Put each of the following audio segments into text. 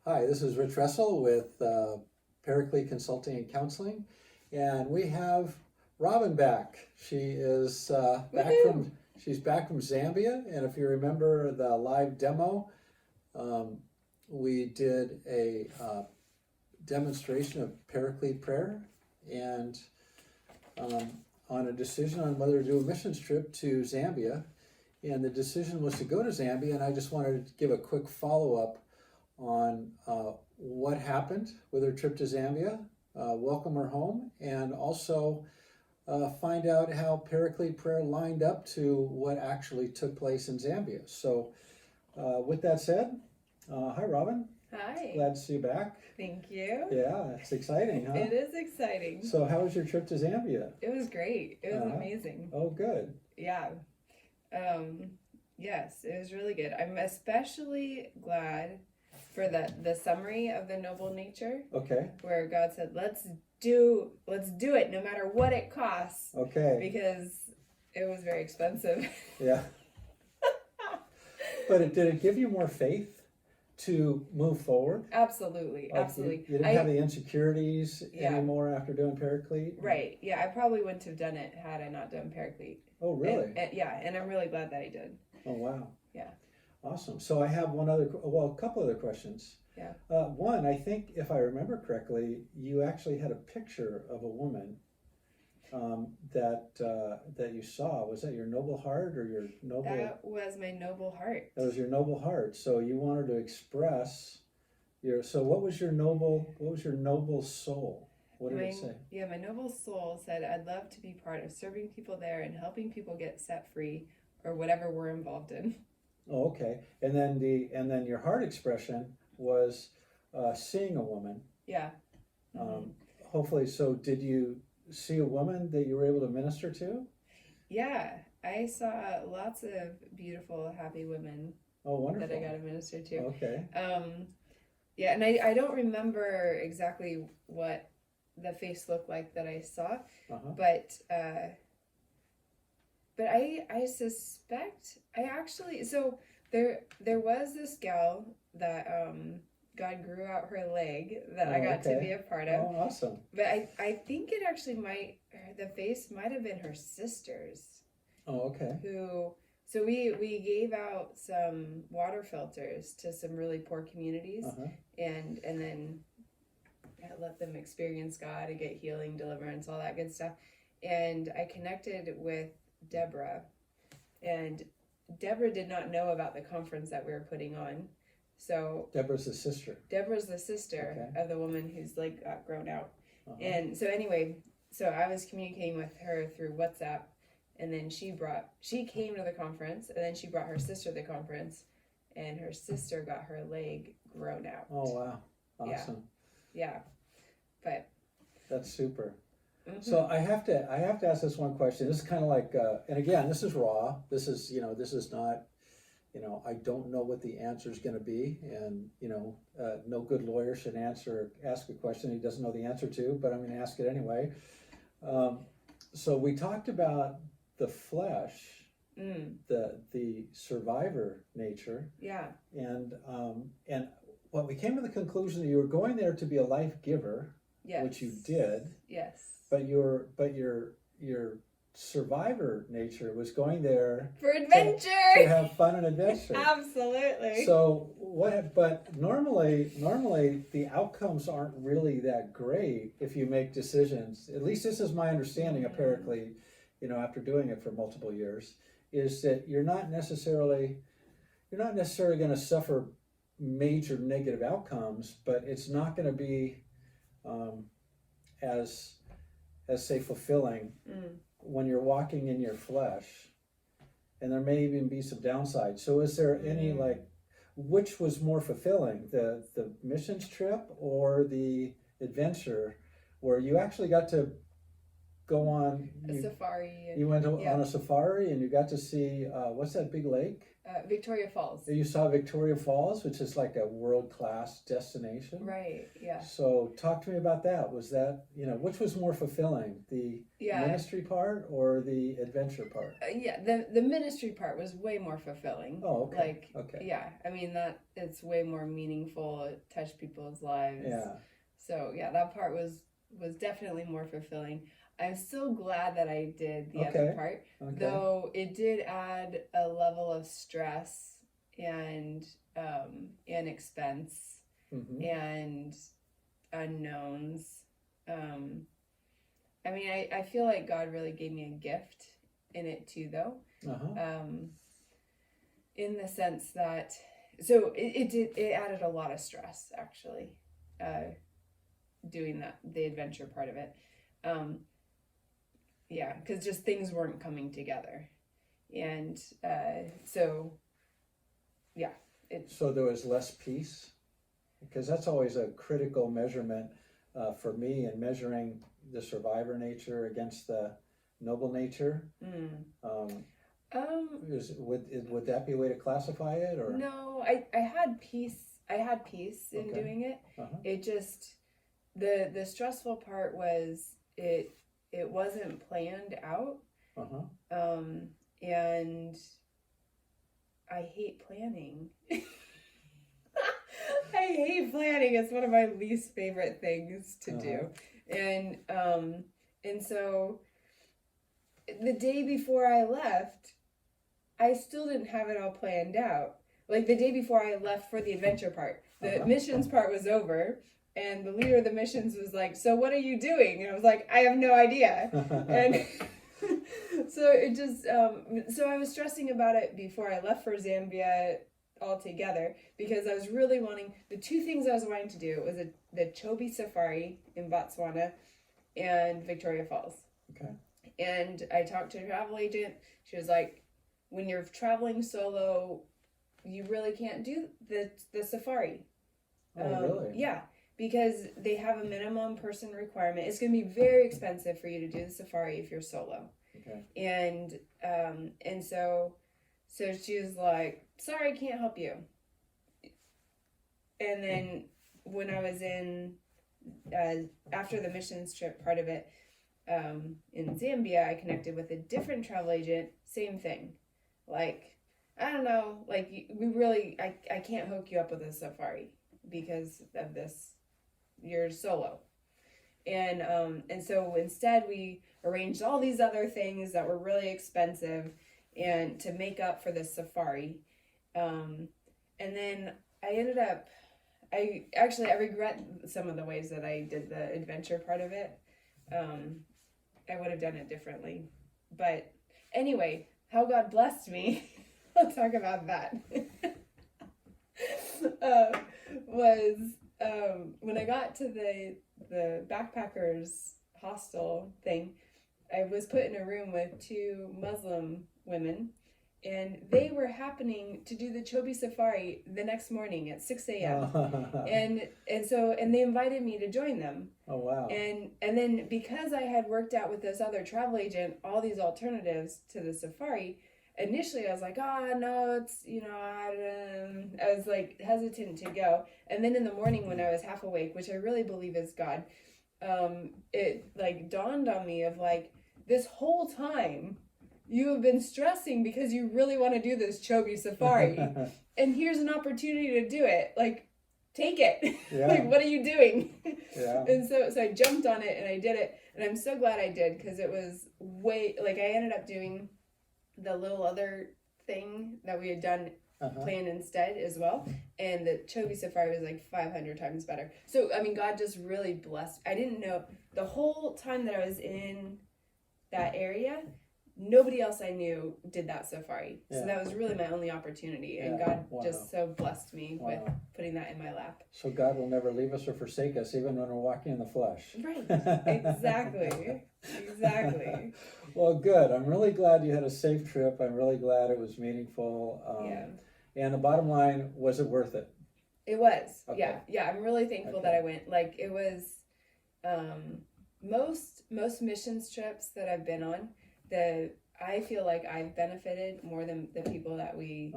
Hi, this is Rich Russell with Paraclete Consulting and Counseling, and we have Robyn back. She is she's back from Zambia, and if you remember the live demo, we did a demonstration of Paraclete Prayer, and on a decision on whether to do a missions trip to Zambia, and the decision was to go to Zambia, and I just wanted to give a quick follow-up on what happened with her trip to Zambia, welcome her home, and also find out how Paraclete Prayer lined up to what actually took place in Zambia. So with that said, hi Robyn. Hi. Glad to see you back. Thank you. Yeah, it's exciting, huh? It is exciting. So how was your trip to Zambia? It was great. It was amazing. Oh, good. Yeah. Yes, it was really good. I'm especially glad for the summary of the noble nature. Okay. Where God said, let's do it no matter what it costs. Okay. Because it was very expensive. Yeah. But did it give you more faith to move forward? Absolutely. Like absolutely. You didn't have the insecurities anymore after doing Paraclete? Right. Yeah, I probably wouldn't have done it had I not done Paraclete. Oh, really? And I'm really glad that I did. Oh, wow. Yeah. Awesome. So I have a couple other questions. Yeah. One, I think if I remember correctly, you actually had a picture of a woman that you saw. Was that your noble heart or your noble? That was my noble heart. That was your noble heart. So you wanted to express your. So what was your noble soul? What did it say? Yeah, my noble soul said, I'd love to be part of serving people there and helping people get set free or whatever we're involved in. Oh, okay. And then your heart expression was seeing a woman. Yeah. Hopefully, so did you see a woman that you were able to minister to? Yeah, I saw lots of beautiful, happy women. Oh, wonderful. That I got to minister to. Okay. Yeah, and I don't remember exactly what the face looked like that I saw, but I suspect so there was this gal that God grew out her leg that I got to be a part of. Oh, awesome. But I think it actually the face might have been her sister's. Oh, okay. So we gave out some water filters to some really poor communities, and then let them experience God and get healing, deliverance, all that good stuff. And I connected with Deborah, and Deborah did not know about the conference that we were putting on. So Deborah's the sister. Deborah's the sister of the woman whose leg got grown out. And so anyway, so I was communicating with her through WhatsApp, and then she came to the conference, and then she brought her sister to the conference, and her sister got her leg grown out. Oh, wow. Awesome. Yeah. But that's super. So I have to ask this one question. This is kind of like, and again, this is raw. This is not, I don't know what the answer is going to be, and no good lawyer should ask a question he doesn't know the answer to. But I'm going to ask it anyway. So we talked about the flesh, the survivor nature. Yeah. And what we came to the conclusion that you were going there to be a life giver. Yes. Which you did. Yes. But your survivor nature was going there for adventure, to have fun and adventure. Absolutely. So but normally the outcomes aren't really that great if you make decisions. At least this is my understanding of Paraclete, after doing it for multiple years, is that you're not necessarily going to suffer major negative outcomes, but it's not going to be as say fulfilling when you're walking in your flesh, and there may even be some downside. So is there any which was more fulfilling, the missions trip or the adventure where you actually got to go on a safari? You went on a safari and you got to see what's that big lake? Victoria Falls. You saw Victoria Falls, which is like a world-class destination. Right, yeah. So talk to me about that. Was that, which was more fulfilling, the ministry part or the adventure part? The ministry part was way more fulfilling. Oh, okay. Okay. Yeah, I mean, that it's way more meaningful. It touched people's lives. Yeah. So, yeah, that part was definitely more fulfilling. I'm so glad that I did the other part, though it did add a level of stress and expense and unknowns. I mean, I feel like God really gave me a gift in it too, though. In the sense that, so it added a lot of stress, actually, doing the adventure part of it. Yeah, because just things weren't coming together. And so there was less peace? Because that's always a critical measurement for me in measuring the survivor nature against the noble nature. Would that be a way to classify it? Or no, I had peace. I had peace in doing it. It just, the stressful part was it wasn't planned out. And I hate planning. I hate planning. It's one of my least favorite things to do. And so the day before I left, I still didn't have it all planned out. Like the day before I left for the adventure part, the missions part was over. And the leader of the missions was like, "So what are you doing?" And I was like, "I have no idea." And so it just, so I was stressing about it before I left for Zambia altogether, because I was really wanting, the two things I was wanting to do was the Chobe Safari in Botswana and Victoria Falls. Okay. And I talked to a travel agent. She was like, when you're traveling solo, you really can't do the safari. Oh, really? Yeah. Because they have a minimum person requirement. It's going to be very expensive for you to do the safari if you're solo. Okay. And so she was like, "Sorry, I can't help you." And then when I was in, after the missions trip part of it, in Zambia, I connected with a different travel agent. Same thing. Like, I don't know, like I can't hook you up with a safari because of this. You're solo. And so instead we arranged all these other things that were really expensive and to make up for this safari. And then I ended up, I regret some of the ways that I did the adventure part of it. I would have done it differently. But anyway, how God blessed me, I'll talk about that, was when I got to the backpackers hostel thing, I was put in a room with two Muslim women, and they were happening to do the Chobe Safari the next morning at 6 a.m. and they invited me to join them. Oh, wow. And then because I had worked out with this other travel agent all these alternatives to the safari, initially I was like, no, it's, I was like hesitant to go. And then in the morning when I was half awake, which I really believe is God, it like dawned on me of like, this whole time you have been stressing because you really want to do this Chobe Safari. And here's an opportunity to do it. Like, take it. Yeah. Like, what are you doing? Yeah. And so I jumped on it and I did it. And I'm so glad I did, because it was I ended up doing the little other thing that we had done planned instead as well. And the Chobe Safari was like 500 times better. So, I mean, God just really blessed. I didn't know the whole time that I was in that area, nobody else I knew did that safari. Yeah. So that was really my only opportunity. And God just so blessed me with putting that in my lap. So God will never leave us or forsake us, even when we're walking in the flesh. Right. Exactly. Exactly. Well, good. I'm really glad you had a safe trip. I'm really glad it was meaningful. And the bottom line, was it worth it? It was. Okay. Yeah. I'm really thankful that I went. Like, it was most missions trips that I've been on, I feel like I've benefited more than the people that we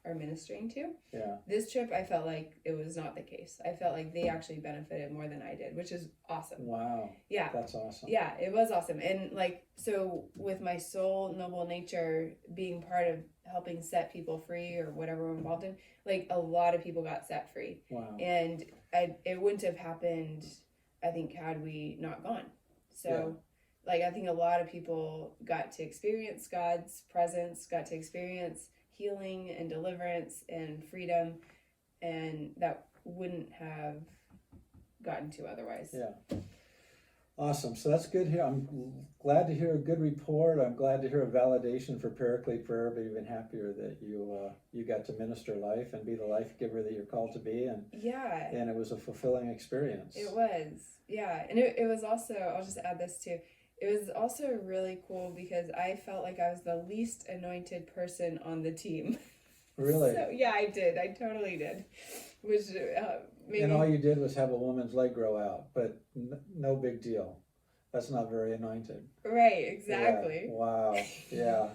are ministering to. Yeah. This trip, I felt like it was not the case. I felt like they actually benefited more than I did, which is awesome. Wow. Yeah. That's awesome. Yeah, it was awesome. And like, so with my soul noble nature being part of helping set people free or whatever we're involved in, like a lot of people got set free. Wow. And it wouldn't have happened, I think, had we not gone. So like, I think a lot of people got to experience God's presence, got to experience healing and deliverance and freedom, and that wouldn't have gotten to otherwise. Yeah. Awesome. So that's good here. I'm glad to hear a good report. I'm glad to hear a validation for Paraclete Prayer, but even happier that you got to minister life and be the life giver that you're called to be. And it was a fulfilling experience. It was. Yeah. And it was also, I'll just add this too. It was also really cool because I felt like I was the least anointed person on the team. Really? So, yeah, I did. I totally did. Which maybe... And all you did was have a woman's leg grow out, but no big deal. That's not very anointed. Right, exactly. Yeah. Wow. Yeah.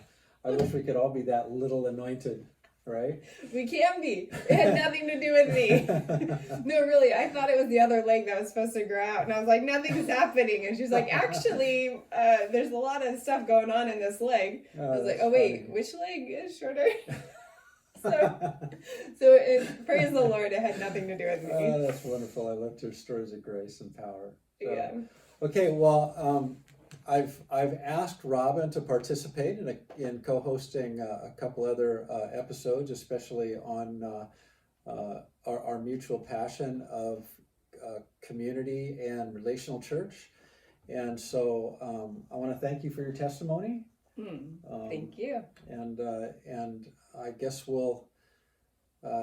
I wish we could all be that little anointed, right? We can be. It had nothing to do with me. No, really, I thought it was the other leg that was supposed to grow out. And I was like, nothing's happening. And she's like, actually, there's a lot of stuff going on in this leg. I was like, oh, wait, funny. Which leg is shorter? So praise the Lord, it had nothing to do with me. Oh, that's wonderful. I love to hear stories of grace and power. So, yeah. Okay, well, I've asked Robyn to participate in co-hosting a couple other episodes, especially on our mutual passion of community and relational church. And so I want to thank you for your testimony. Thank you. And I guess we'll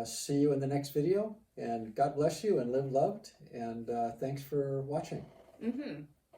see you in the next video. And God bless you and live loved. And thanks for watching.